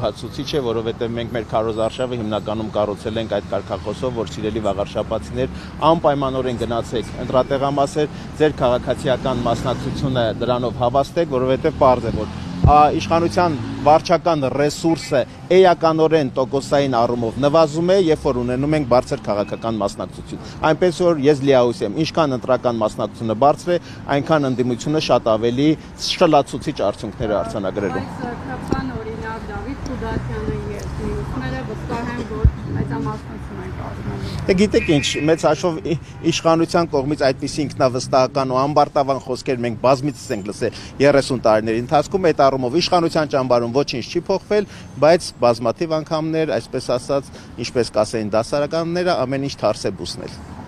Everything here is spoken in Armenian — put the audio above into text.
գոհացուցիչ է, որովհետև մենք մեր քարոզարշավը հիմնականում կառուցել ենք այդ կարգախոսով, որ սիրելի վաղարշապացիներ անպայմանորեն գնացեք ընտրատեղամասեր, ձեր քաղաքացիական մասնակցությունը դրանով հավաստեք, որովհետև պարզ է, որ իշխանության վարչական ռեսուրսը էականորեն տոկոսային առումով նվազում է, երբ որ ունենում ենք բարձր քաղաքական մասնակցություն։ Այնպես որ ես լիահույս եմ, ինչքան ընտրական մասնակցությունը բարձր է, այնքան ընդդիմությունը շատ ավելի շլացուցիչ արդյունքներ է արձանագրելու։ Բայց օրինակ Դավիթ Խուդակյանը եւ մյուսները վստահ են, որ մեծամասնություն են կազմում։ Դե գիտեք ինչ, մեծ հաշվով իշխանության կողմից այդպիսի ինքնավստահական ու ամբարտավան խոսքեր մենք բազմիցս ենք լսել 30 տարիների ընթացքում, այդ առումով իշխանության ճամբարում ոչինչ չի փոխվել, բայց բազմաթիվ անգամներ, այսպես ասած, ինչպես կասեին դասարականները, ամեն ինչ թարս է բուսնել։